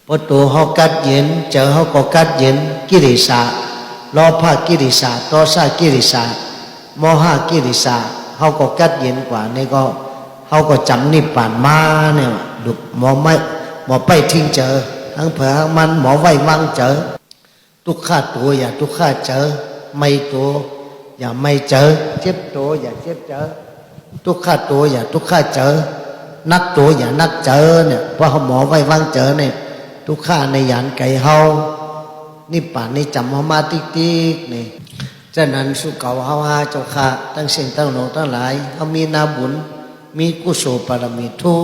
พอตัวเขากัดเย็นเจอเขาก็กัดเย็นกิริสาโลภะกิริสาโทสะกิริสาโมหะกิริสาเขาก็กัดเย็นกว่านี่ก็เขาก็จำนิพพานมาเนี่ยดุหมอไม่หมอไปทิ้งเจอทั้งเผื่อมันหมอไว้วางเจอทุกข้าตัวอย่าทุกข้าเจอไม่ตัวอย่าไม่เจอเจ็บตัวอย่าเจ็บเจอทุกข้าตัวอย่าทุกข้าเจอนักตัวอย่านักเจอเนี่ยเพราะหมอไว้วางเจอเนี่ยทุกข้าในหยานไก่เฮานิพพานในจำเฮามาติ๊กๆนี่ฉะนั้นสุเก่าเฮาหาเจ้าข้าตั้งเสียงตั้งโนตั้งหลายเฮามีนาบุญมีกุศลบารมีทุ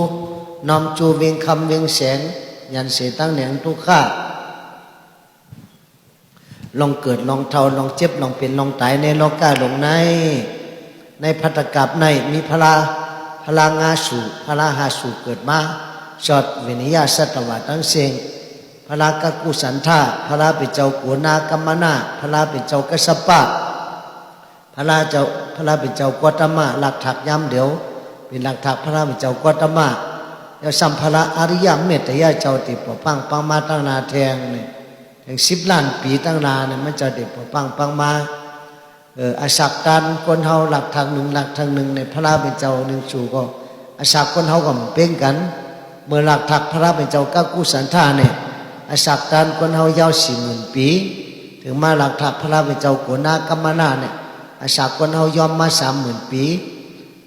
น้อมจูเวียงคำเวียงแสงยันเสตั้งแหนงทุกข้าลองเกิดลองเท่าลองเจ็บลองเป็นลองตายในโลกาลงในภัตตกับในมีพลางาสูพลาหาสูเกิดมาชอดเวนิยาสัตวะตั้งเสียงพลากกุสันธาพลาเป็นเจ้ากัวนากรรมนาพลาเป็นเจ้ากษัปปะพลาเป็นเจ้ากวตมะหลักถักย้ำเดี๋ยวเป็นหลักถักพลาเป็นเจ้ากวตมะแล้วสัมภระอริยเมตยาเจ้าติปปังปังมาตั้งนาแทงเนี่ยแทง10 ล้านปีตั้งนาเนี่ยมันจะติปปังปังมาอาศักตันคนเฮาหลักทางหนึ่งหลักทางหนึ่งในพระเป็นเจ้าหนึ่งสู่ก็อาศักคนเฮาก็เป็นกันเมื่อหลักถักพระเป็นเจ้ากักุสันธาเนี่ยอาศักตันคนเฮายาว40,000 ปีถึงมาหลักถักพระเป็นเจ้าโกนากรรมนาเนี่ยอาศักคนเฮายอมมา30,000 ปี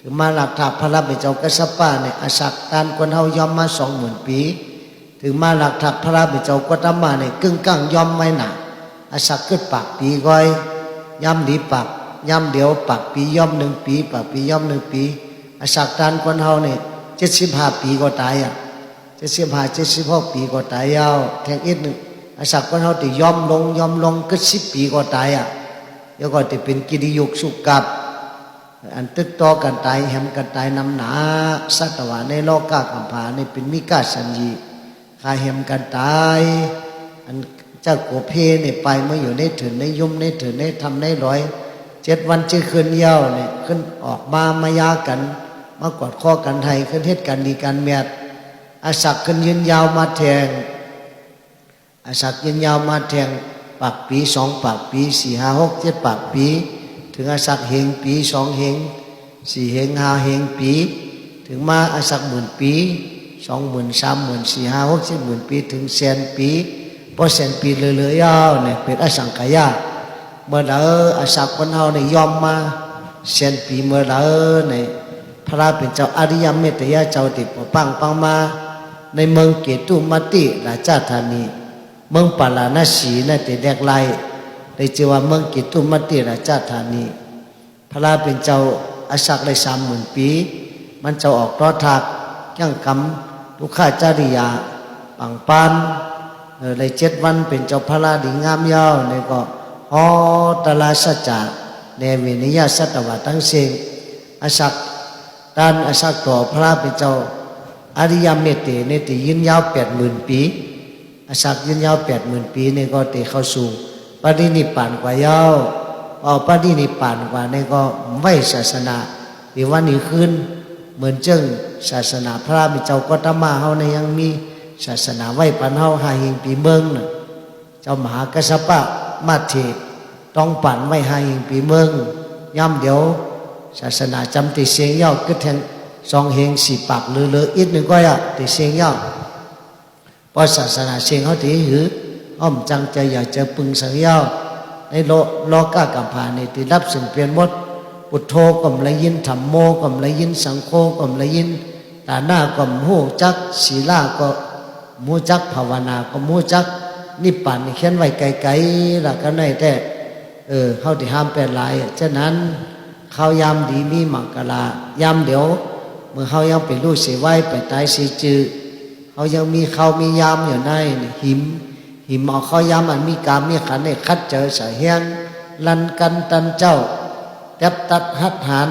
ถึงมาหลักถักพระเป็นเจ้ากษัปปะเนี่ยอาศักตันคนเฮายอมมา20,000 ปีถึงมาหลักถักพระเป็นเจ้ากวตมะเนี่ยกึ่งกลางยอมไม่หนาอาศักเกิดปากปีก้อยย่ำดีปักย่ำเดียวปักปีย่อม1 ปีปักปีย่อม1 ปีอาศักตันคนเฮาเนี่ย75 ปีก็ตาย76 ปีก็ตายยาวแทงอีกหนึ่งอาศักคนเฮาที่ย่อมลงก็10 ปีก็ตายแล้วก็จะเป็นกิริยุกสุกับอันตึกต่อกันตายแหมกันตายนำหนาสัตวะในโลกากัมพาในเป็นมิกาสัญญีคาแหมกันตายอันเจ้าโกเพเนี่ยไปเมื่ออยู่ในถืนในยุ่มในถืนในทำใน107 วัน7 คืนเย้าเนี่ยขึ้นออกมามายากันมากอดข้อกันไทยขึ้นเฮ็ดกันดีกันเมียดอาศักขึ้นยืนยาวมาแทงอาศักยืนยาวมาแทงปากปี2 ปากปี4 5 6 7 ปากปีถึงอาศักเหงปี2 เหง4 เหง5 เหงปีถึงมาอาศัก10,000 ปี20,000 30,000 4 5 6 70,000 ปีถึง100,000 ปีพอ100,000 ปีเลยๆยาวเนี่ยเป็นอสังขยาเมื่ออาศักคนเฮาเนี่ยยอมมา100,000 ปีเมื่อเนี่ยพระเป็นเจ้าอริยเมตยาเจ้าติปปังปังมาในเมืองเกตุมติราชธานีเมืองปาลาณสีนั่นแต่แดกไล่ได้ชื่อว่าเมืองเกตุมติราชธานีพระเป็นเจ้าอาศักได้30,000 ปีมันจะออกรอดทักยังกำทุกขาจาริยาปังปานเลย7 วันเป็นเจ้าพระดีงามยาวเนี่ยก็ฮอตลาสัจจะในเวนิยาสัตวะทั้งเสงอาศักด้านอาศักต่อพระเป็นเจ้าอริยเมตเตเนี่ยตียืนยาว80,000 ปีอาศักยืนยาว80,000 ปีเนี่ยก็ตีเข้าสู่ปรินิพพานกว่ายาวปรินิพพานกว่าเนี่ยก็ไว้ศาสนาในวันนี้ขึ้นเหมือนเจ้งศาสนาพระเป็นเจ้ากตมะเฮาเนี่ยยังมีศาสนาไหว้ปันเฮา5 หิงปีเมืองน่ะเจ้ามหากัสสปะมาเถต้องปั่นไว้5 หิงปีเมืองย่ำเดี๋ยวศาสนาจำติเสียงเย้าก็แทง2 เหง4 ปากเลืออีกหนึ่งก็ติเสียงเย้าเพราะศาสนาเสียงเขาถือหืออ้อมจังใจอยากจะปึงสังเย้าในโลกากัมพาในที่รับสิ่งเปลี่ยนหมดพุทโธก็มละยินธรรมโมก็มละยินสังโฆก็มละยินตาหน้าก็มู้จักศีลาก็มู้จักภาวนาก็มู้จักนิพพานนี่เขียนไว้ไกลๆล่ะก็ได้แต่เขาที่ห้ามแปลหลายฉะนั้นเขายามดีมีมังกรายามเดี๋ยวเมื่อเขายังเป็นลูกเสียไว้ไปตายเสียจือเขายังมีเขามียามอยู่ในหิมเอาเขายามอันมีกามมีขันในคัดเจอสายเฮียนลันกันตันเจ้าแทบตัดหัดหาน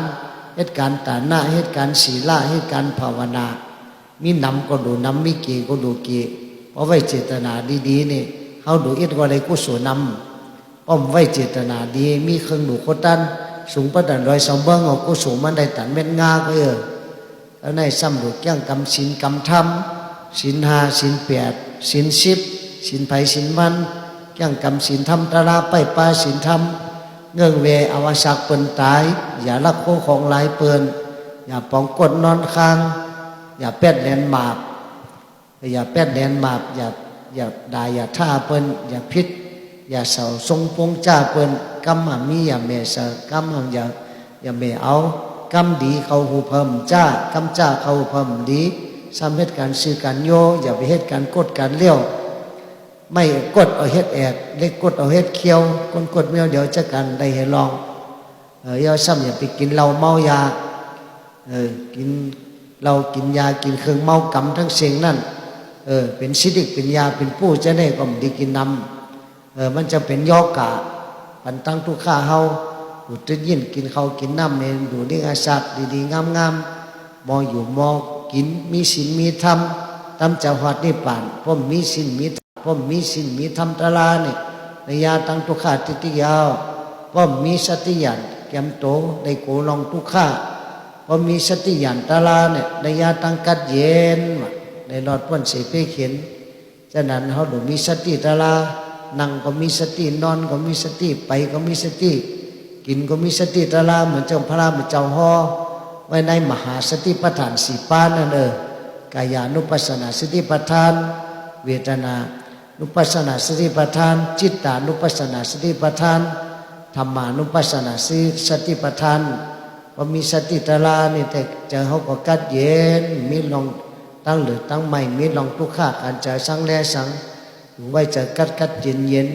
เหตุการณ์ตาหน้าเหตุการณ์ศีลาเหตุการณ์ภาวนามีนำก็ดูนำมีเกี่ก็ดูเกี่เพราะไว้เจตนาดีๆนี่เขาดูอิทก็เลยกุศลนำอ้อมไว้เจตนาดีมีเครื่องดูโคตันสูงประดันรอยสองเบิ้งเอากุศลมันได้ตันเม็ดงาก็แล้วในซ้ำดูแก้งกำศีลกำธรรมศีล5 ศีล8 ศีลสิบศีลไผ่ศีลมันยังกำศีลธรรมตราไปปาศีลธรรมเงื่องเวอวสักเปิ้นตายอย่าลักโคของหลายเปิ้นอย่าปองกดนอนค้างอย่าแปดแหลนหมาบอย่าแปดแหลนหมาบอย่าด่าอย่าท่าเปิ้นอย่าพิษอย่าเสาทรงปงจ้าเปิ้นกำมามีอย่าเมเสกำมาอย่าเมเอากำดีเขาหูเพิ่มจ้ากำจ้าเขาหูเพิ่มดีสำเหตุการซื้อการโยอย่าไปเหตุการกดการเลี้ยวไม่กดเอาเฮ็ดแอกเล็กกดเอาเฮ็ดเคี้ยวคนกดเมียวเดี๋ยวจะกันได้ให้ลองอย่าซ้ำอย่าไปกินเหล้าเมายากินเหล้ากินยากินเครื่องเมากำทั้งเสียงนั่นเป็นสิดิกเป็นยาเป็นผู้จะได้ก็ไม่ได้กินนำมันจะเป็นยอกะปันตั้งทุกข้าเฮาดูดยินกินเขากินน้ำเนี่ยดูนี่อาศักดีๆงามๆมออยู่มอกินมีศีลมีธรรมตามจังหวัดนิพพานพ่อมีศีลมีพ่อมีศีลมีธรรมตลาเนี่ยในยาตั้งทุกข้าติติยาวพ่อมีสติญาณแก้มโตในโกลองทุกข้าพ่อมีสติญาณตลาเนี่ยในยาตั้งกัดเย็นในหลอดพ่นเสเพเข็นฉะนั้นเขาดูมีสติตลานั่งก็มีสตินอนก็มีสติไปก็มีสติกินก็มีสติตลาเหมือนเจ้าพระเหมือนเจ้าฮอไว้ในมหาสติปัฏฐานสี่ปานนั่นกายานุปัสสนาสติปัฏฐานเวทนานุปัสสนาสติปัฏฐานจิตตานุปัสสนาสติปัฏฐานธรรมานุปัสสนาสติปัฏฐานพอมีสติตลานี่แต่เจอเขาก็กัดเย็นมีลองตั้งหรือตั้งใหม่มีลองทุกข้าการเจอสังแลสังดูไว้เจอกัดเย็น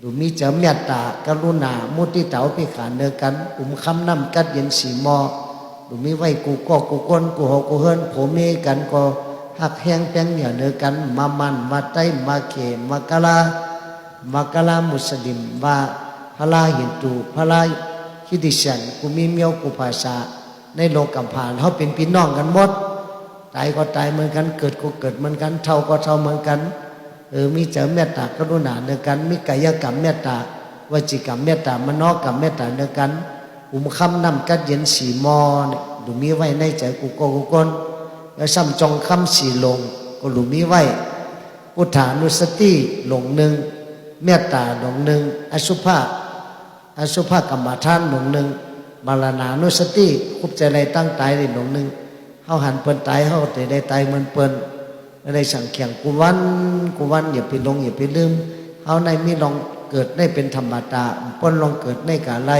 ดูมีเจอเมตตากรุณามุติเตาพิขานเนกันคำน้ำกัดเย็นสีมอดูมีไว้กูก็กูก้นกูหกูเฮิรนผมเมกันก็หักแห้งแป้งเหนียวเนกันมามันมาไตมาเขมากะลามุสลิมว่าพระลาหินตูพระลาคิดิฉันกูมีเมียวกูภาษาในโลกกัมพานเขาเป็นพี่น้องกันหมดตายก็ตายเหมือนกันเกิดก็เกิดเหมือนกันเท่าก็เท่าเหมือนกันมีเจอเมตตากรุณาเดียวกันมีกายกรรมเมตตาวจีกรรมเมตตามโนกรรมเมตตาเดียวกันคำนำกัดเย็นสีมอดูมีไว้ในใจกูโกกูกนแล้วซ้ำจองคำสีลงก็ดูมีไว้พุทธานุสติลงหนึ่งเมตตาลงหนึ่งอสุภกรรมฐานลงหนึ่งบาลานานุสติคุบใจในตั้งตายในลงหนึ่งเขาหันเปิ้นตายเขาแต่ได้ตายเหมือนเปิ้นในสั่งแข่งกูวันอย่าไปลงอย่าไปลืมเขาในมีลองเกิดได้เป็นธรรมตาป้นลองเกิดในกาไร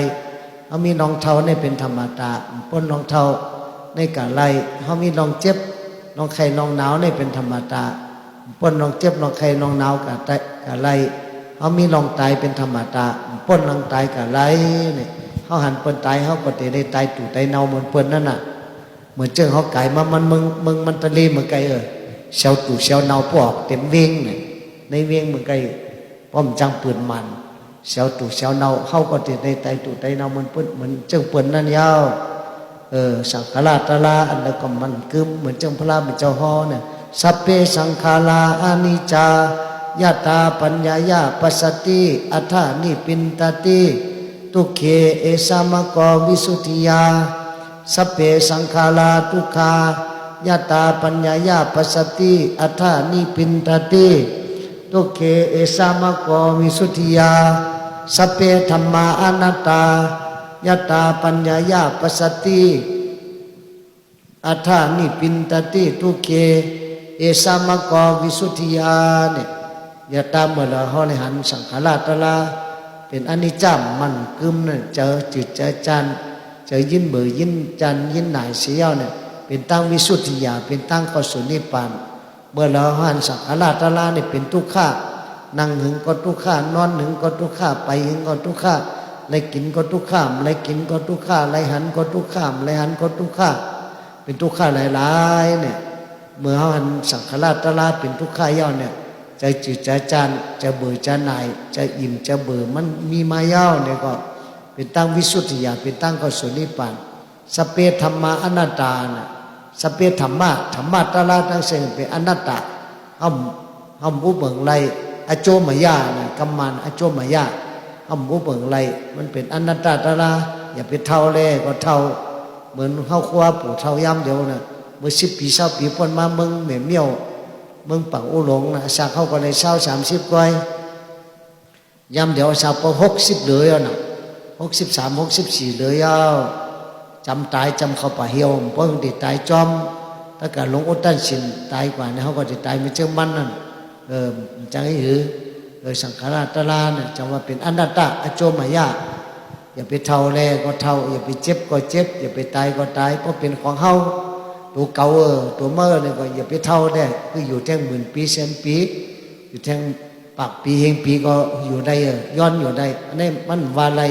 เขามีลองเท่าได้เป็นธรรมตาป้นลองเท่าในกาไรเขามีลองเจ็บลองไข่ลองหนาวได้เป็นธรรมตาป้นลองเจ็บลองไข่ลองหนาวกาไรเขามีลองตายเป็นธรรมตาป้นลองตายกาไรเนี่ยเขาหันเปิ้นตายเขาก็แต่ได้ตายตู่ตายเนาเหมือนเปิ้นนั่นน่ะเหมือนเจ้าเขาไก่มามันมึงมันตะลีเหมือนไก่เชาตู่เชาเนาปอกเต็มเวียงเนี่ยในเวียงเหมือนไก่ป้อมจังปืนมันเชาตู่เชาเนาเขาก็จะได้ตายตู่ตายเนาเหมือนเปิ้นเหมือนเจ้าเปิ้นนั่นยาวสังขารตลาอันนั้นก็มันกึมเหมือนเจ้าพระเป็นเจ้าฮอเนี่ยสัพเพสังขาราอนิจจายตาปัญญายาปัสสติอัฏฐานิปินตติทุกเขเอสามะกวิสุทธิยาสัพเพสังขาราทุกขายตาปัญญายาปัสสติอัฏฐานิปินตติทุกเขเอสามะกวิสุทธิยาสัพเพธัมมาอนัตตายตาปัญญายาปัสสติอัฏฐานิปินตติทุกเขเอสามะกวิสุทธิยาเนี่ยยตาเมื่อเราในหันสังขารตลาเป็นอนิจจามันกึมเนี่ยเจอจิตเจอจันเจอยินเบื่อยินจันยินหน่ายเสียวเนี่ยเป็นตั้งวิสุทธิญาเป็นตั้งเข้าสู่นิพพานเมื่อเราหันสังขารตลาเนี่ยเป็นทุกข์นั่งหึงก็ทุกข์นอนหึงก็ทุกข์ไปหึงก็ทุกข์ไรกินก็ทุกข์ไรกินก็ทุกข์ไรหันก็ทุกข์ไรหันก็ทุกข์เป็นทุกข์หลายๆเนี่ยเมื่อหันสังขารตลาเป็นทุกข์ย่อเนี่ยใจจืดใจจานจะเบื่อจะหน่ายจะอิ่มจะเบื่อมันมีมาเย้าเนี่ยก็เป็นตั้งวิสุทธิญาณเป็นตั้งเข้าสู่นิพพานสเปธรรมะอนัตตานะสเปธรรมะตลาทั้งเสียงเป็นอนัตตาห้อมอุเบิงไรอโจมยานะกัมมันอโจมยาห้อมอุเบิงไรมันเป็นอนัตตาตลาอย่าไปเท่าแลก็เท่าเหมือนเข้าคว้าปู่เท่าย่ำเดียวนะเมื่อ10 ปี20 ปีพ้นมามึงเหม็นเมี่ยว เมืองปังอุหลงนะสักเขาก็เลยเศร้า30 ก้อยยำเดี๋ยวสักพอ60เลยอ่ะนะ63 64เลยอ่ะจำตายจำเขาป่าเหี่ยวเพราะติดตายจอมถ้าเกิดหลงอุตันสินตายกว่าเนี่ยเขาก็จะตายไม่เชื่อมันนั่นจังไอ้หือสังขารตลาเนี่ยจำว่าเป็นอนัตตาอโจมายาอย่าไปเท่าแลก็เท่าอย่าไปเจ็บก็เจ็บอย่าไปตายก็ตายเพราะเป็นของเฮาตัวเก่าตัวเมื่อเนี่ยก็อย่าไปเท่าได้คืออยู่แท่ง10,000 ปี1,000 ปีอยู่แท่งปากปีเฮงปีก็อยู่ได้ย้อนอยู่ได้อันนี้มันว่าอะไร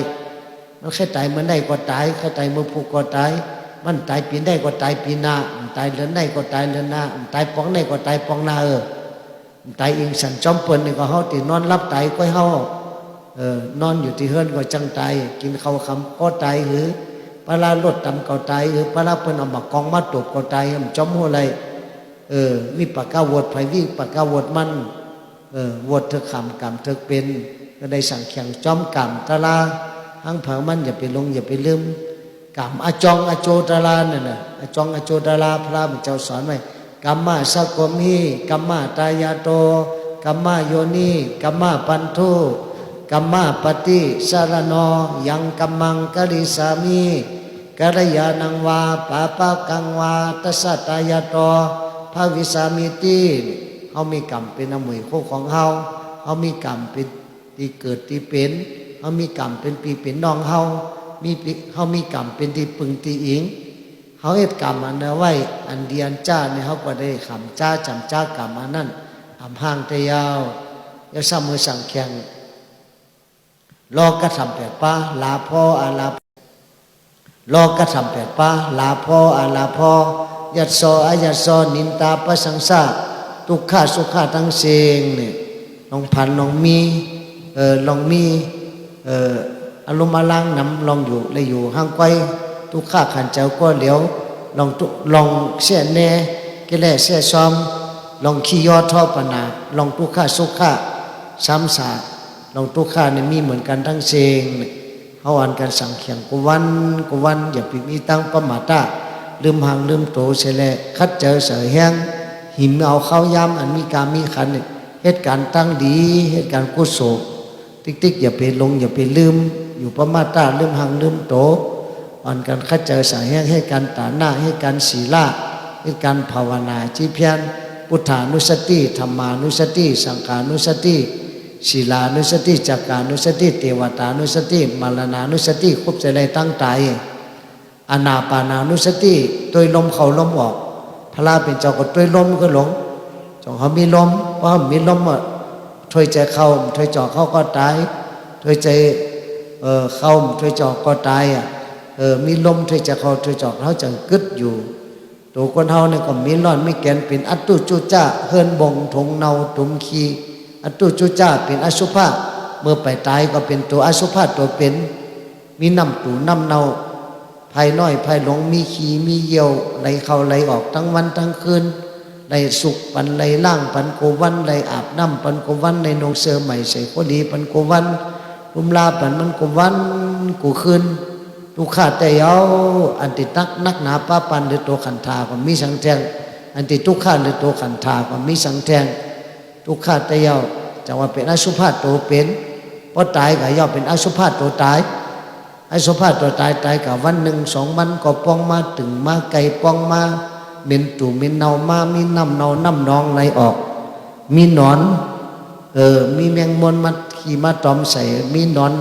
มันแค่ตายมันได้ก็ตายแค่ตายมือผูกก็ตายมันตายปีได้ก็ตายปีหน้าตายเดือนได้ก็ตายเดือนหน้าตายปองได้ก็ตายปองหน้าตายอิงสันจอมเปิ้นนี่ก็เฮาที่นอนรับตายก็เฮานอนอยู่ที่เฮือนก็จังตายกินข้าวคำก็ตายหรือปลาลดตำก็ตายหรือปลาเปิ้นเอามากองมาตบก็ตายมันจอมหัวอะไรวิปากกาวดไผวิปากกาวดมันวดเธอขำกรรมเธอเป็นก็ได้สั่งแข่งจอมกรรมตะลาหังเผามันอย่าไปลงอย่าไปลืมกรรมอจองอโจตะลาเนี่ยนะอจองอโจตะลาพระพุทธเจ้าสอนไว้กัมมาสักกมิกัมมาตายาโตกัมมาโยนิกัมมาปันทุกัมมาปฏิสารโนยังกัมมังกริสามิกัลยาณังวาปาปะกังวาตัสสะตายาโตภาวิสามิติเฮามีกรรมเป็นอมวยคู่ของเฮามีกรรมเป็นที่เกิดที่เป็นเฮามีกรรมเป็นปีเป็นน้องเฮามีกรรมเป็นที่ปึงที่อิงเฮาเฮ็ดกรรมอันนั้นไว้อันเดียนจ้าเนี่ยเฮาก็ได้ขำจ้าจำจ้ากรรมอันนั้นอำห่างแต่ยาวอย่าซ้ำมือสั่งแข่งรอกระทำ8 ป้าลาพ่ออาลารอกระทำ8 ป้าลาพ่ออาลาพ่อยัดโซอายัดโซนินตาปะสังสาทุกขาสุขาทั้งเสียงเนี่ยลองพันลองมีลองมีอารมณ์มาลังนำลองอยู่เลยอยู่ห้างไกวทุกขาขันเจ้าก็เหลียวลองเสียแน่กิเลสเสียซ้อมลองขี้ยอท่อปนาลองทุกขาสุขาซ้ำสาลองทุกขาเนี่ยมีเหมือนกันทั้งเสียงเขาอ่านกันสั่งเขียงกุวันอย่าไปมีตั้งประมาทลืมห่างลืมโตเสยแลคัดเจอเสือแห้งหิมเอาเข้ายำอันมีการมีขันเหตุการณ์ตั้งดีเหตุการณ์กุศลติ๊กอย่าไปลงอย่าไปลืมอยู่ประมาทลืมห่างลืมโตอ่อนกันคัดเจอเสือแห้งให้การตาหน้าให้การศีลาให้การภาวนาจีเพียนพุทธานุสติธรรมานุสติสังฆานุสติศีลานุสติจักขานุสติเทวตานุสติมรณานุสติควบใจเลยตั้งใจอานาปานานุสติตัวลมเข้าลมออกพระเป็นเจ้าก็ตัวลมก็หลงจงเขามีลมเพราะมีลมถอยใจเข้าถอยจอเข้าก็ตายถอยใจเข้าถอยจอก็ตายมีลมถอยใจเข้าถอยจอเขาจังกึดอยู่ตัวคนเฮาเนี่ยก็มีร้อนมีแกนเป็นอัตตุจุจ้าเฮินบงทงเนาตุมขีอัตตุจุจ้าเป็นอสุภะเมื่อไปตายก็เป็นตัวอสุภะตัวเป็นมีน้ำตูน้ำเนาภายน้อยภายหลงมีขี้มีเยี่ยวไหลเข้าไหลออกทั้งวันทั้งคืนไหลสุกปันไหลล่างปันโกวันไหลอาบน้ำปันโกวันในนงเสือใหม่ใส่โคดีปันโกวันลุมลาปันมันโกวันกูคืนทุกขาแต่เยาอันตินักหนาป้าปันหรือตัวขันธาก็มีสังแทงอันติทุกขาหรือตัวขันธาก็มีสังแทงทุกขาแต่เยาจะว่าเป็นอสุภะตัวเป็นเพราะตายก็ย่อเป็นอสุภะตัวตายอสุภะตัวตายกับวัน1 2 วันก็ป้องมาถึงมาไก่ป้องมาเหม็นตู่เหม็นเน่ามามีน้ำเน่าน้ำนองไหลออกมีหนอนมีแมงมนมาขี่มาตอมใส่มีหนอน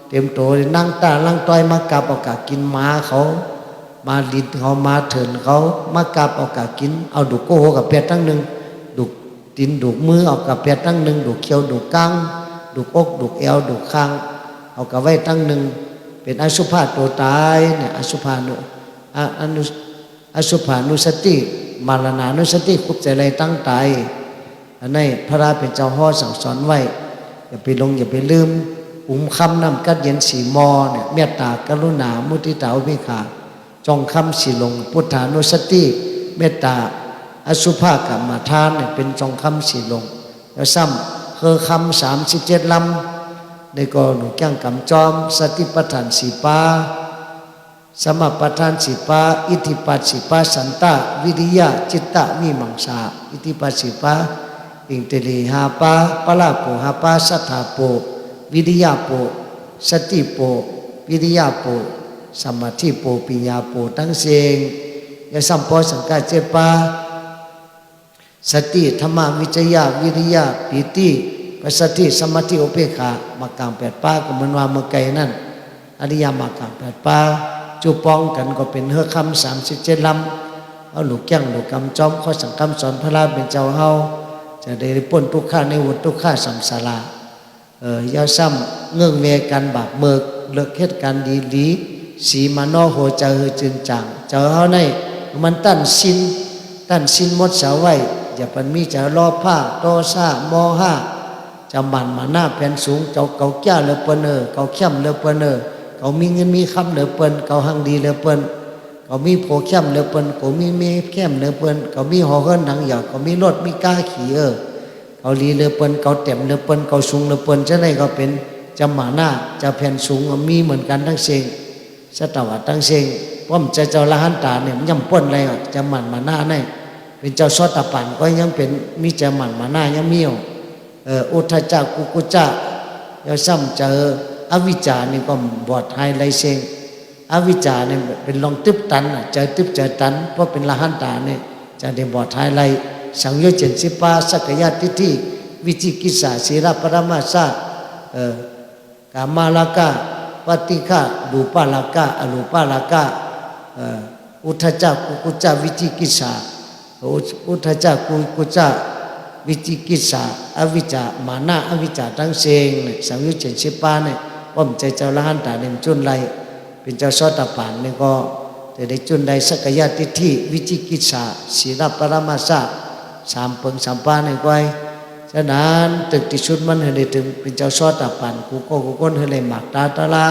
เต็มโตนั่งตาลังต้อยมากราบเอากากินหมาเขามาลิ้นเขามาเถินเขามากราบเอากากินเอาดุกโกโหกับเป็ดทั้งหนึ่งดุกตีนดุกมือเอากับเป็ดทั้งหนึ่งดุกเขียวดุกก้างดุกอกดุกเอวดุกคางเอากับไว้ทั้งหนึ่งเป็นอสุภะตัวตายเนี่ยอสุภานุสติมรณานุสติคุบใจอะไรตั้งตายอันนี้พระราเป็นเจ้าห่อสั่งสอนไว้อย่าไปลงอย่าไปลืมคำนำกัดเย็นสีมอเนี่ยเมตตากรุณามุทิตาอุเบกขาจองคำสีลงพุทธานุสติเมตตาอสุภกรรมฐานเนี่ยเป็นจองคำสีลงแล้วซ้ำคือคำ37 ลำในก็หนูแก้งกำจอมสติปัฏฐาน4 ปา สมปทานสิปาอิทธิปัสสิปาสันตะวิริยะจิตตะวิมังสาอิทธิปัสสิปาอิงเตลีหาปาปลาโปหาปาสัทธาโปวิริยะโปสติโปวิริยะโปสมาธิโปปัญญาโปทั้งเสียงยะสัมโพสังกาเจปาสติธรรมวิจยะวิริยะปิติปัสสติสมาธิอุเบกขามรรคแปดปาก็เหมือนว่าเมื่อไกลนั่นอริยมรรคแปดปาจูปองกันก็เป็นเฮือคำ37 ลำเอาหลูกแก้งหลูกกำจอมข้อสังคำสอนพระราเป็นเจ้าเฮาจะได้พ้นทุกข้าในวุฒิทุกข้าสัมสาราย่าซ้ำเงื่องเวกันบาปเมิกเลิกเหตุการดีลีสีมานอโหเจอจึงจังเจ้าเฮาในมันตั้นสินมดเสาไว้อย่าปันมีจะรอผ้าโตซามอห้าจะหมันมาหน้าแผ่นสูงเจ้าเก่าแก่เหลือเปิ้นเก่าเข้มเหลือเปิ้นเขามีเงินมีคำเหลือเปิ้นเขาหังดีเหลือเปิ้นเขามีโผเข้มเหลือเปิ้นเขามีเมฆเข้มเหลือเปิ้นเขามีหอเฮิรนหนังหยาเขามีรถมีก้าขี่เขาลีเหลือเปิ้นเขาเต็มเหลือเปิ้นเขาสูงเหลือเปิ้นจะได้เขาเป็นจะหมาหน้าจะแผ่นสูงมีเหมือนกันทั้งเสียงสตวะทั้งเสียงป้อมเจ้าละหันตาเนี่ยมันย่ำป้นอะไรจะหมันมาหน้าเนี่ยเป็นเจ้าซอตะปันก็ยังเป็นมีจะหมันมาหน้ายังมีอุทธจักกุกุจักยาซ้ำเจออวิจานี่ก็บอดไฮไลเซงอวิจาเนี่ยเป็นลองตึบตันเจอตึบเจอตันเพราะเป็นละหันตาเนี่ยจะได้บอดไฮไลสังโยชน์70สักยะทิฏฐิวิจิกิจฉาศีลปรมาสะกามาลกะปฏิฆะรูปาลกะอรูปาลกะอุทธจักกุกุจักวิจิกิจฉาอุทธจักกุกุจักวิจิกิจฉาอวิจามานะอวิจาทั้งเสียงเนี่ยสังยุต70เนี่ยป้อมใจเจ้าละหันตาเนี่ยจุนไรเป็นเจ้าซอตะปานเนี่ยก็จะได้จุนไรสักยะทิฏฐิวิจิกิจฉาศีลปรมาสะ3 เปิง3 ปาเนี่ยก็ฉะนั้นตึกที่ชุดมันให้ได้ถึงเป็นเจ้าซอตะปานกูก็กูก้นให้เลยหมักตาตะลา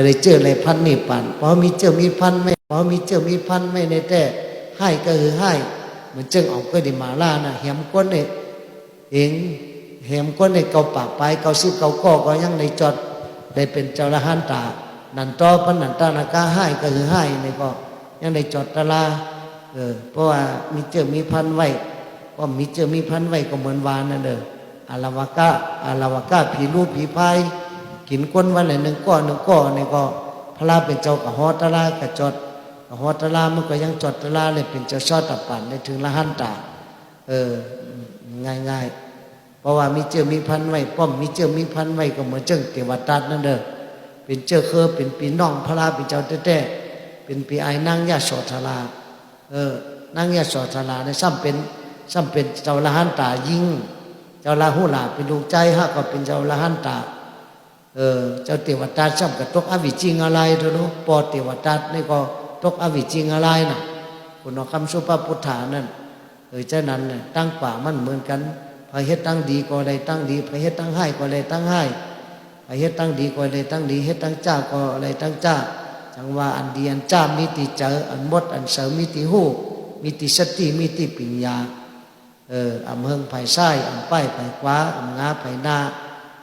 เลยเจอเลยพันนี่ปานพอมีเจ้ามีพันไม่พอมีเจ้ามีพันไม่ในแต่ให้ก็คือให้เหมือนจึงออกก็ได้มาล่านะแหมก้นเนี่ยเองแหมก้นเนี่ยเกาปากไปเกาซิบเกาก็ยังในจอดได้เป็นเจ้าละหันตานันตอปันนันตานากาให้ก็คือให้นี่ก็ยังในจอดตะลาเพราะว่ามีเจ้ามีพันไว้ว่ามีเจ้ามีพันไว้ก็เหมือนวานนั่นเด้ออารวากะผีรูปผีพายกินก้นวันไหน1 ก้อนนี่ก็พระราเป็นเจ้ากับฮอตะลากับจอดฮอตะลามันก็ยังจอดตะลาเลยเป็นเจ้าชอตะปันได้ถึงละหันตาง่ายเพราะว่ามีเจ้ามีพันไว้ป้อมมีเจ้ามีพันไว้ก็เหมือนเจ้าเทวทัตนั่นเด้อเป็นเจ้าเป็นปีน้องพระราเป็นเจ้าแท้ๆเป็นปีไอ้นางยะโสธรานางยะโสธราเนี่ยซ้ำเป็นเจ้าละหันตายิ่งเจ้าลาหุลาเป็นดวงใจฮะก็เป็นเจ้าละหันตาเจ้าเทวทัตซ้ำกับตกอวิจิงอะไรเถอะเนาะปอเทวทัตนี่ก็ตกอวิจิงอะไรน่ะคุณคำสุภาพุทธานั่นเจ้านั้นเนี่ยตั้งป่ามันเหมือนกันพระเฮ็ดตั้งดีก็เลยตั้งดีพระเฮ็ดตั้งให้ก็เลยตั้งให้พระเฮ็ดตั้งดีก็เลยตั้งดีเฮ็ดตั้งจ้าก็เลยตั้งจ้าจังว่าอันดีอันจ้ามีติเจออันมดอันเสริมมีติหูมีติสติมีติปัญญาอำเฮิงไผ่ไส้อำป้ายไผ่ขวาอำงาไผ่หน้า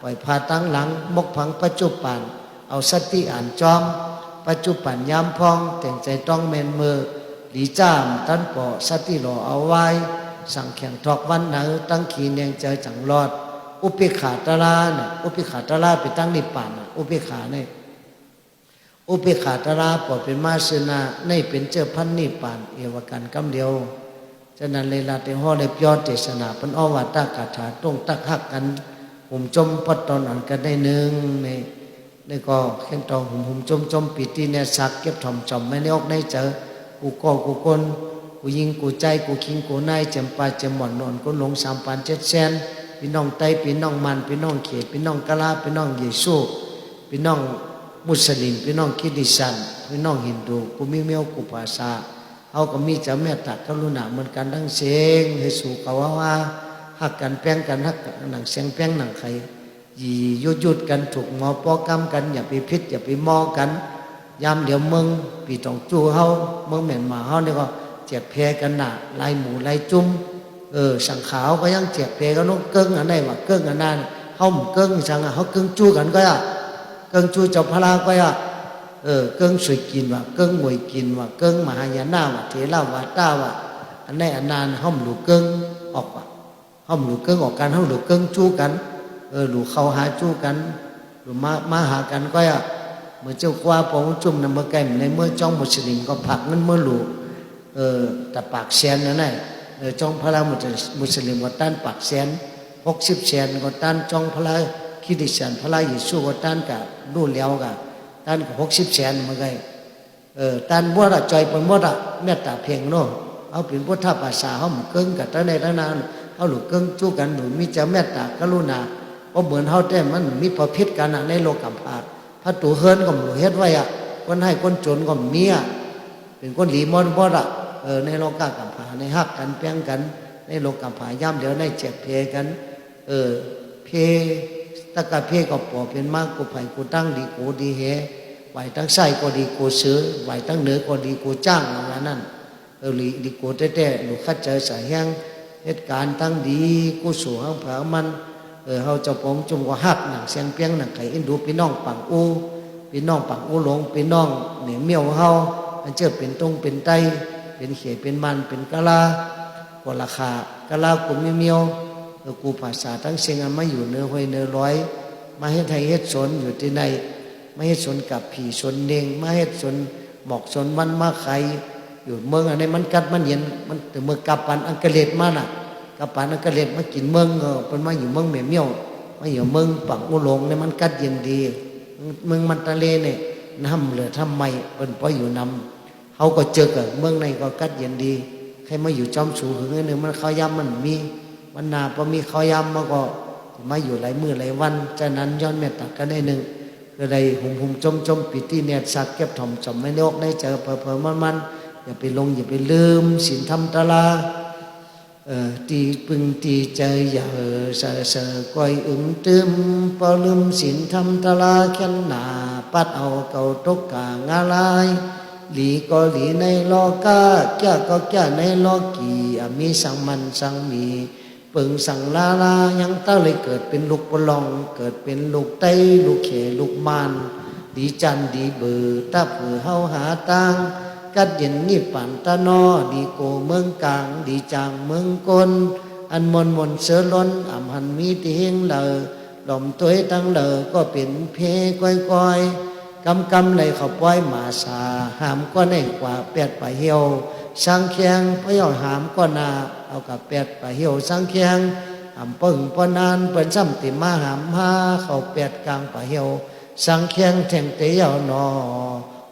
ปล่อยพาตั้งหลังมกพังปัจจุบันเอาสติอ่านจอมปัจจุบันย้ำพองแต่งใจต้องเมนมือหลีจ้ามตั้นปอสติหล่อเอาไว้สั่งแข่งทอกวันหนังตั้งขีเนียงเจอจังรอดอุปิขาตลาเนี่ยอุปิขาตลาไปตั้งนิพพานอุปิขาเนี่ยอุปิขาตลาปอเป็นมาสนาในเป็นเจ้าพันนิพพานเอวกันกำเดียวฉะนั้นเลยลาเตห่อเลยยอดเจษนาเป็นอวตารคาถาต้องตักหักกันหุ่มจมพัดตอนอ่านกันได้หนึ่งในก็แค่ตองหุ่มจมปิดที่เนี่ยสักเก็บถ่อมจอมไม่ได้ออกในเจอกูก็กูคนกูยิงกูใจกูคิงกูนายเจมปาเจมหมอนนอนกูหลง3 พัน 7 แสนพี่น้องไตพี่น้องมันพี่น้องเขตพี่น้องกะลาพี่น้องเยซูพี่น้องมุสลิมพี่น้องคริสเตียนพี่น้องฮินดูกูมีเมียวกูภาษาเอาก็มีจะเมตตากรุณาเหมือนกันทั้งเสียงให้สู่เขาว่าหักกันแป้งกันหักหนังเสียงแป้งหนังไข่ยุดกันถูกหมอปอกำกันอย่าไปพิษอย่าไปมอกันยามเดี๋ยวมึงปีตองจูเฮามึงเหม็นหมาเฮานี่ก็เจ็บเพกันหนาลายหมูลายจุ้มสังขาวก็ยังเจ็บเพก็น้องเกิ้งอันไหนวะเกิ้งอันนั้นเฮาเกิ้งสังเขาเกิ้งจูกันก็เกิ้งจูเจ้าพระก็ เกิ้งสวยกินว่าเกิ้งมวยกินว่าเกิ้งมหายานาว่าเทระว่าต้าว่าอันไหนอันนานห้อมหลูเกิ้งออกว่าห้อมหลูเกิ้งออกกันห้อมหลูเกิ้งจู้กันหลูเข้าหาจู้กันหรือมาหากันก็เมื่อเจ้ากว่าปองจุ่มนำเมื่อไก่ในเมื่อจ้องมุสลิมก็ผักนั่นเมื่อหลูแต่ปากแสนนั่นแหละจ้องพระมุสลิมก็ต้านปากแสน60 แสนก็ต้านจ้องพระคริสเตียนพระเยซูก็ต้านกับดูแล้วกับต้านกับ60 แสนเมื่อไงต้านบัวละจอยปนบัวละเมตตาเพียงโน่เอาเป็นพุทธภาษาเขาเกิ้งกับตั้งในตั้งนานเขาหลุดเกิ้งจู้กันหลุดมีจะเมตตากรุณาเพราะเหมือนเขาแต่มันมีประพิษกันในโลกกัมพาพระตูเฮินก็หลุดเฮ็ดไว้คนให้คนจนก็มีเป็นคนหลีมอนบัวละในโลกกัมพาในฮักกันเพียงกันในโลกกัมพาย่ำเดี๋ยวในเจ็บเพกันเพตะกะเพก็ปอเป็นมากกูไผ่กูตั้งดีกูดีเฮไหวตั้งไส้ก็ดีกูซื้อไหวตั้งเหนือก็ดีกูจ้างอย่างนั้นหลีดีกูแต่หนูคัดเจอสายแห้งเหตุการณ์ตั้งดีกูสู่ห้างผามันเฮาเจ้าปองจุ่มก็ฮักหนังเสียงเปียงหนังไข่อินดูพี่น้องปังอูพี่น้องปังอูหลงพี่น้องเหนียวเมียวเฮาอันเจอเป็นตรงเป็นไตเป็นเขเป็นมันเป็นกะลาก็ราคากะลากูมีเมียวกูภาษาทั้งเสียงมาอยู่เนื้อห้อยเนื้อร้อยมาให้ไทยเฮ็ดสนอยู่ที่ไหนมาเฮ็ดสนกับผีสนเดงมาเฮ็ดสนหมอกสนมันมาไข่อยู่เมืองอันนี้มันกัดมันเย็นมันแต่เมื่อกับปันอังกฤษมาน่ะกับปันอังกฤษมากินเมืองเป็นมาอยู่เมืองแม่เมี่ยวมาอยู่เมืองปังอุหลงเนี่ยมันกัดเย็นดีเมืองมันทะเลเนี่ยน้ำเหลือทำไมเป็นเพราะอยู่นำเขาก็เจอกับเมืองในก็กัดเย็นดีใครมาอยู่จอมสูงหึงเนี่ยมันเขาย้ำมันมีมันนาพอมีเขาย้ำมาก็มาอยู่หลายมื้อหลายวันจากนั้นย้อนเมตตากันได้หนึ่งก็ได้หุ่มจมปิติเนี่ยสักเก็บถ่อมจมไม่โลกได้เจอเพอมันอย่าไปลงอย่าไปลืมศีลธรรมตะลาตีปึงตีใจอย่าเสอก้อยตึมพอลืมศีลธรรมตะลาแค่นหนาปัดเอาเก่าตกกางาลายหลีก็หลีในโลกาแก่ก็แก่ในโลกีมีสังมันสังมีปึงสังลายังเต้าเลยเกิดเป็นลูกปลองเกิดเป็นลูกไตลูกเขลูกมานดีจันดีเบือตาผือเฮาหาตังกัดเย็นนี่ปั่นตะนอดีโกเมืองกลางดีจางเมืองกลอันมนเสือล้นอ่ำหันมีตีเฮงเลอหล่อมตัวตั้งเลอก็เป็นเพก้อยกำเลยเขาปล่อยหมาสาหามก็ในกว่าแปดป่าเหี่ยวสังเคียงพยอหามก็นาเอากับแปดป่าเหี่ยวสังเคียงหามปึ่งปนานเปิ้นซ้ำติมาหามหาเขาแปดกลางป่าเหี่ยวสังเคียงแทงเตียวนอ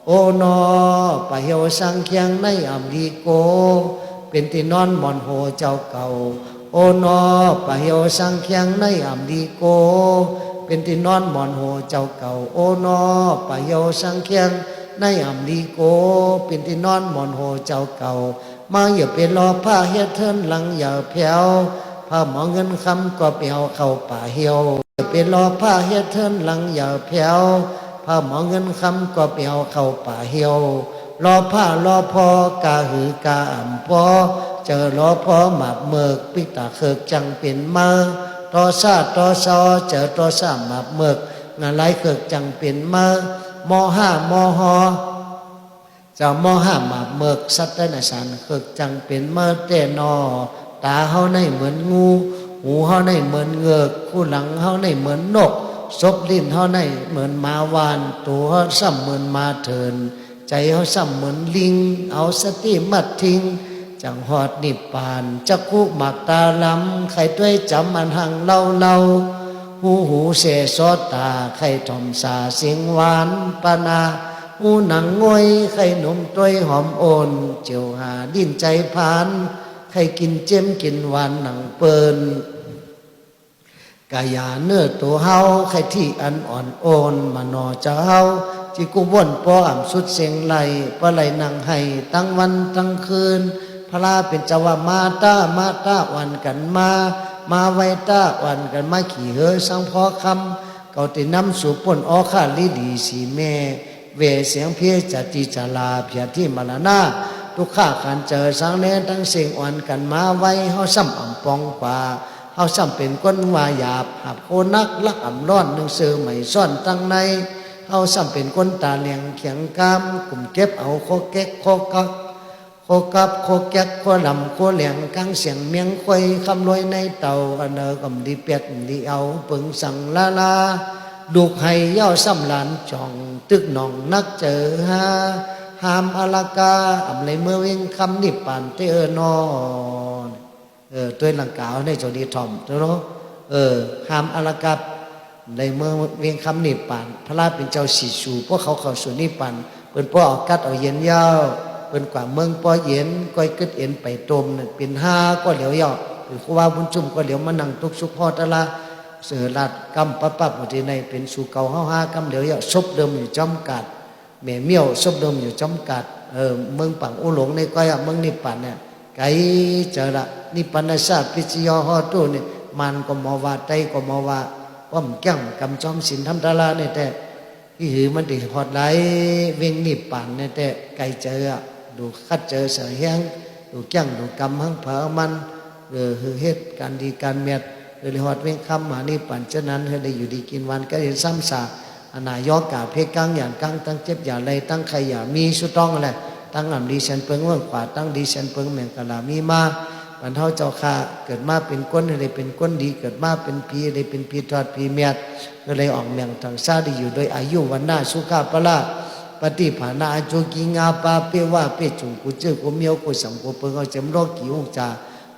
โอนอป่าเหี่ยวสังเคียงในอำลีโกเป็นที่นอนหมอนโหเจ้าเก่าโอนอป่าเหี่ยวสังเคียงในอำลีโกเป็นที่นอนหมอนโหเจ้าเก่าโอนอป่าเหี่ยวสังเคียงในอำลีโกเป็นที่นอนหมอนโหเจ้าเก่ามาอย่าไปรอผ้าเฮ็ดเทินหลังอย่าแผ่วผ้าหมอเงินคำก็เปียวเข้าป่าเหี่ยวอย่าไปรอผ้าเฮ็ดเทินหลังอย่าแผ่วผ้าหมอเงินคำก็เปียวเข้าป่าเหี่ยวรอผ้ารอพอกาหือกาอ่ำพอเจอรอพอหมาบเมือกปิตาเคิกจังเป็นมาตอซาตอซอเจอตอซาหมาบเมือกงานไรเคิกจังเป็นมามห้ามหอเจ้ามห้าหมาบเมือกสัตว์ในสารเคิกจังเป็นเมื่อเตนอตาเฮาในเหมือนงูหูเฮาในเหมือนเงือกคู่หลังเฮาในเหมือนนกซบลิ้นเฮาในเหมือนมาวานตัวเฮาซ้ำเหมือนมาเถินใจเฮาซ้ำเหมือนลิงเอาสติมัดทิ้งจังหอดนิพพานจักคุหมักตาลำไข่ด้วยจำอันหังเล่าหูเสซอตาไข่ทอมสาเสียงหวานปานาหูหนังงอยไข่นมต้วยหอมโอนเจียวหาดิ้นใจพานไข่กินเจ้มกินหวานหนังเปินกายาเนื้อตัวเฮาไข่ที่อันอ่อนโอนมานอจะเฮาจิกุบ่นปออ่ำสุดเสียงไหลปะไหลนังให้ตั้งวันตั้งคืนพระลาเป็นเจ้าว่ามาตาวันกันมาไว้ตาวันกันมาขี่เฮอสังพอคำเก่าติน้ำสู่ป่นออข้าลิดีสีแม่เวเสียงเพียจัติจาลาเพียที่มรณะทุกข้าขันเจอสังเลนทั้งเสียงอ่อนกันมาไว้เฮาซ้ำอ่ำปองกว่าเฮาซ้ำเป็นก้นวาหยาบหับโคนักลักอ่ำร้อนหนังสือใหม่ซ่อนตั้งในเฮ เขาซ้ำเป็นคนตาเหลียงเขียงกามกลุ่มเก็บเอาโคเก็กโคกักโคกับโคแก๊กโคลำโคเหลียงกังเสียงเมียงควยคำลอยในเตาอันเดอกำดีเป็ดดีเอาปึงสั่งลาดูกให้เย้าซ้ำหลานจ่องตึกหนองนักเจอฮาหามอลากาอำเลยเมื่อเวงคำนิปานเตอนอนตัวหลังกาวในโจดีทอมตัวเนาะหามอลากาในเมื่อเวียงคำนิปานพระราชเป็นเจ้าสีสูพวกเขาเข้าสู่นิปานเป็นพวกเอากัดเอาเย็นเย้าเป็นกว่าเมืองปอเย็นก้อยกึดเอ็นไปตมเป็นห้าก็เหลียวยอดเป็นครูว่าบุญจุ่มก็เหลียวมานั่งตุกสุขพอตะละเสือลาดกำปั๊บหมดที่ในเป็นสู่เก่าห้ากำเหลียวยอดซบเดิมอยู่จำกัดแม่เมี่ยวซบเดิมอยู่จำกัดเมืองปังอุหลงในก้อยเมืองนิพพานเนี่ยไกลเจอละนิพพานศาสตร์พิจยอฮอตู้เนี่ยมันก็มอว่าใจก็มอว่าป้อมแก้มกำจอมสินทำตาลาเนี่ยแต่ที่หือมันติหอดไหลเวียงนิพพานเนี่ยแต่ไกลเจอดูคัดเจอเสียแห้งดูแก้งดูกำหังเผามันเหตุการดีการเมียดเลยหอดเวียงคำมานี่ปั่นเช่นนั้นให้ได้อยู่ดีกินวันก็เห็นซ้ำซากอนายกกาเพกังอย่างกังตั้งเจ็บอย่าไรตั้งใครอย่ามีสุต้องอะไรตั้งอ่ำดีเชนเปิงเมืองขวาตั้งดีเชนเปิงแมงกะลามีมาบรรเทาเจ้าข้าเกิดมาเป็นก้นอะไรเป็นก้นดีเกิดมาเป็นพีอะไรเป็นพีทอดพีเมียดก็เลยออกเมียงทางซาได้อยู่โดยอายุวันหน้าสุขาปละปฏิภาณาจุกิงาปาเปว่าเปจุงกุเจกุเมียวกุสังกุเปิงเอาเจมโรกิวงจา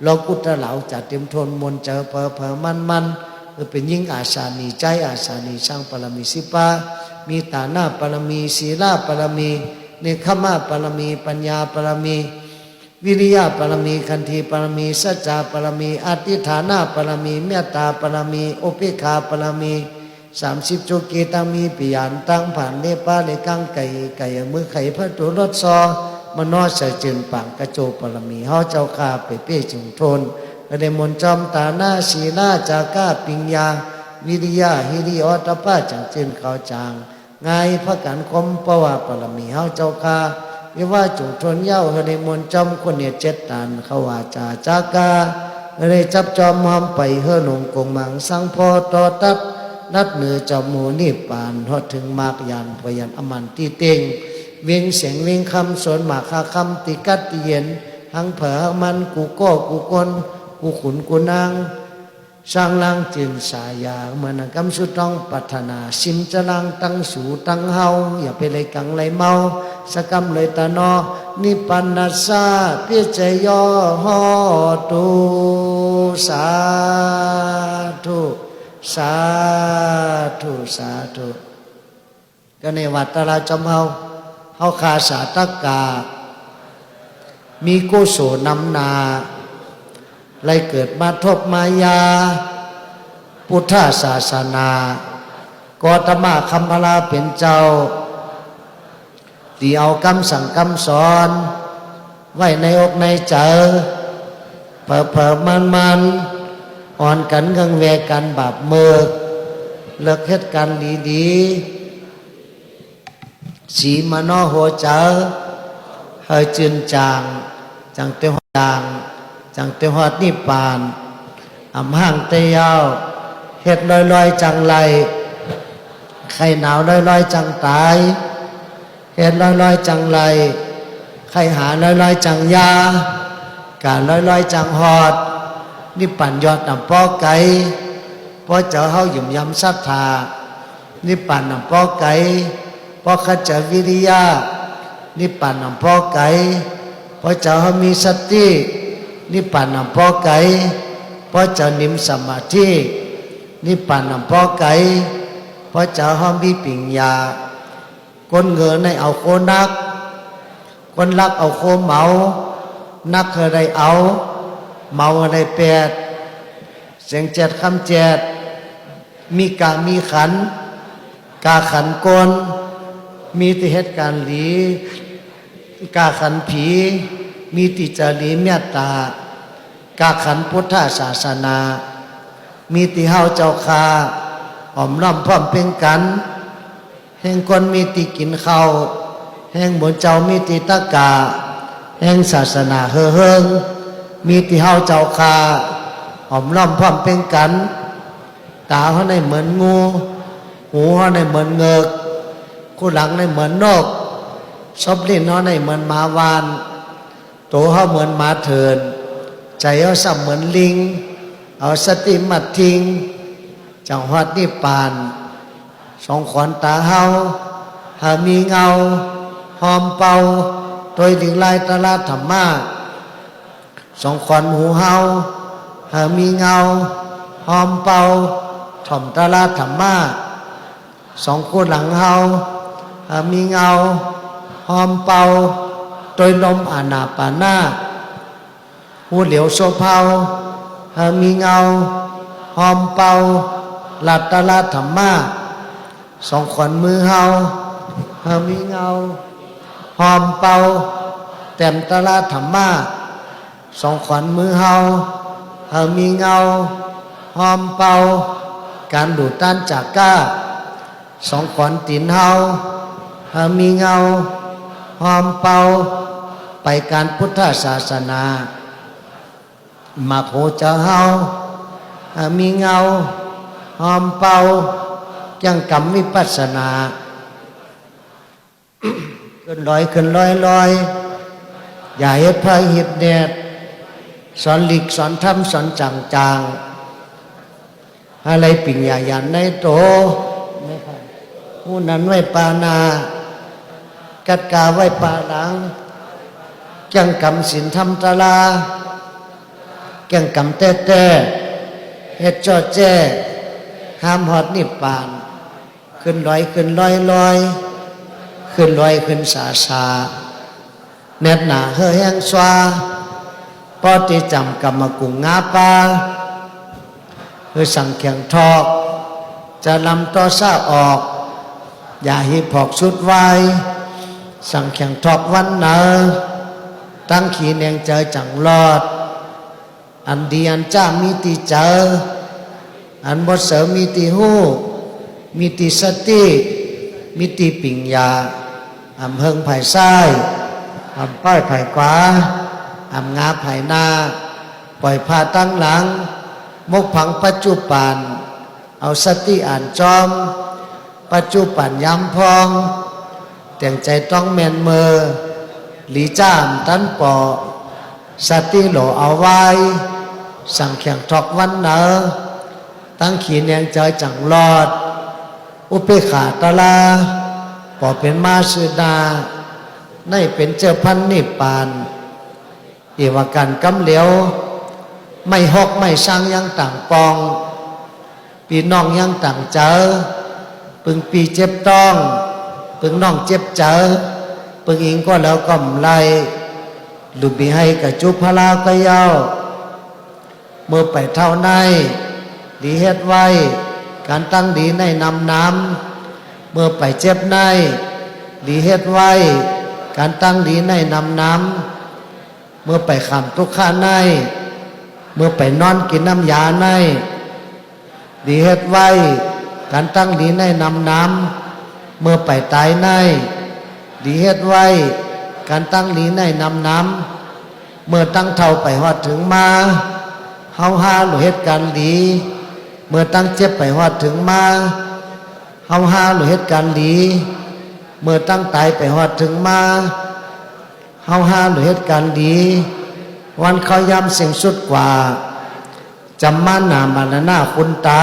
โลกุตระเหลาจัดเต็มทนมนเจอเพอมันเป็นยิ่งอาสานีใจอาสานีช่างปรมีสิปามีตาหน้าปรมีศีลาปรมีเนคขมาปรมีปัญญาปรมีวิริยะปรมีคันธีปรมีสัจจะปรมีอธิฐานะปรมีเมตตาปรมีอุเบกขาปรมี30จุกีตังมีปิยานตั้งผ่านเลป้าเลกังไก่มือไข่พระตัวรถซอมนอเสจินปังกระโจปรมีเฮาเจ้าข้าไปเป้จุงทนกระเดมนจอมตาหน้าศีลาจากาปิงยาวิริยะฮิริอตปะจังจินเขาจางไงพระกันคมปวาปรมีเฮาเจ้าข้าวิว่าจุงทนเย้ากระเดมนจอมคนเนี่ย7 ตันเขาว่าจากาเลยจับจอมหอมไปเฮหนงกงมังสังพอตอตัดนัดเหนือจอมหมูนิปานทอดถึงมากยันพยันอมันตีเต็งเวียงเสียงเวียงคำสวนหมากคาคำติกัดตีเย็นหังเผอมันกูก็กูกนกูขุนกูนางสร้างลังจินสายาเหมือนกำสุต้องปัฒนาสิมจะลังตั้งสูตั้งเฮาอย่าไปเลยกังเลยเมาสกำเลยตานอนิปันนาซาเพียใจย่อฮอตูสาธุสาธุก็ในวัดตราจอมเฮาคาสาตกามีกุศลนำนาไล่เกิดมาทบมายาพุทธศาสนากอตมะคำพลาเป็นเจ้าที่เอาคำสั่งคำสอนไว้ในอกในใจเผอมันอ่อนกันกังเวกันบาปเมิกเลิกเหตุการณ์ดีสีมโนหัวเจอเฮยจืนจางจังเตหดางจังเตหอดนิปานอำห่างเตยาวเฮ็ดลอยจังไรใครหนาวลอยจังตายเฮ็ดลอยจังไรใครหาลอยจังยาการลอยจังหอดนิปั่นยอดนำป้อไก่ป้อเจ้าเฮาหยุ่มยำศรัทธานิปั่นนำป้อไก่ป้อขจรวิริยะนิปั่นนำป้อไก่ป้อเจ้าเฮามีสตินิปั่นนำป้อไก่ป้อเจ้านิมสมาธินิปั่นนำป้อไก่ป้อเจ้าเฮามีปิญญาคนเงินในเอาโคนักคนรักเอาโคเมานักอะไรเอาเมาอะไรแปดเสียงเจ็ดคำเจ็ดมีกามีขันกาขันกลมีติเหตุการณ์หลีกาขันผีมีติจารีเมตตากาขันพุทธศาสนามีติเฮาเจ้าคาหอมร่ำพร้อมเป็นกันแห่งคนมีติกินข้าวแห่งบนเจ้ามีติตะกาแห่งศาสนาเฮิงมีติเฮาเจ้าคาหอมร่ำพร้อมเป็นกันตาเขาในเหมือนงูหูเขาในเหมือนเงือก คู่หลังในเหมือนนกชอบเล่นน้อในเหมือนหมาวานโตเขาเหมือนหมาเถินใจเขาสับเหมือนลิงเอาสติมัดทิ้งจังหวัดนิพพานสองขวัญตาเฮาหามีเงาหอมเป่าโดยถึงลายตลาดธรรมะสองขวัญหูเฮาหามีเงาหอมเป่าถ่อมตลาดธรรมะสองคู่หลังเฮาหามีเงาหอมเป่าโดยลมอานาปานาหูเหลียวโซเภาหามีเงาหอมเป่าหลับตลาดธรรมะสองขวัญมือเฮาหามีเงาหอมเป่าแต้มตลาดธรรมะสองขวัญมือเฮาหามีเงาหอมเป่าการดูดต้านจากก้าสองขวัญตีนเฮาหามีเงาหอมเป่าไปการพุทธศาสนามาโคจะเฮาหามีเงาหอมเป่ายังกรรมวิปัสสนาขึ้นลอยขึ้นลอยลอยอย่าเฮ็ดพระเฮ็ดแดดสอนหลีกสอนธรรมสอนจังจางอะไรปิ่งอย่ายันในโตผู้นั้นไว้ปานากัดกาไว้ปาหลังจังกรรมศีลธรรมตะลาจังกรรมแต่เฮ็ดจอแจ้ห้ามหอดนิพพานขึ้นลอยขึ้นลอยลอยขึ้นลอยขึ้นสาสาเน็ดหนาเฮอแห้งสวาปอติจำกรรมกุงงาปาเฮอสั่งแข่งทอกจะลำต่อซาออกอย่าหิพอกสุดไวสั่งแข่งทอกวันเนอตั้งขีแนงเจอจังรอดอันดีอันจ้ามีตีเจออันบดเสริมมีตีหูมีตีสติมีตีปิ่งยาอำเพิงไผ่ซ้ายอำป้ายไผ่ขวาอำงาไผ่หน้าปล่อยผ้าตั้งหลังมุกผังปัจจุบันเอาสติอ่านจอมปัจจุบันย้ำพองแต่งใจต้องแมนเมอหลีจ้ามตันปอสติโหลเอาไว้สั่งแข่งทอกวันเนอตั้งขีแนงใจจังรอดอุเปขาตะลาปอเป็นมาสืดาในเป็นเจ้าพันนิพพานเอวกันกำเหลียวไม่หอกไม่สร้างยังต่างปองปีน้องยังต่างเจอปึงปีเจ็บต้องปึงน้องเจ็บเจอปึงอิงก็แล้วก็มไลลุบีให้กับจุพลาก็เย้าเมื่อไปเท่าในดีเฮ็ดไว้การตั้งดีในนำน้ำเมื่อไปเจ็บในดีเฮ็ดไว้การตั้งดีในนำน้ำเมื่อไปขำทุกข้าในเมื่อไปนอนกินน้ำยาในดีเฮ็ดไว้การตั้งดีในนำน้ำเมื่อไปตายในดีเฮ็ดไว้การตั้งดีในนำน้ำเมื่อตั้งเท่าไปฮอดถึงมาเฮาหาหรือเหตุการณ์ดีเมื่อตั้งเจ็บไปฮอดถึงมาเฮาหาหรือเหตุการณ์ดีเมื่อตั้งตายไปฮอดถึงมาเฮาหาหรือเหตุการณ์ดีวันเขาย้ำเสียงสุดกว่าจำมานามาหน้าคุณตา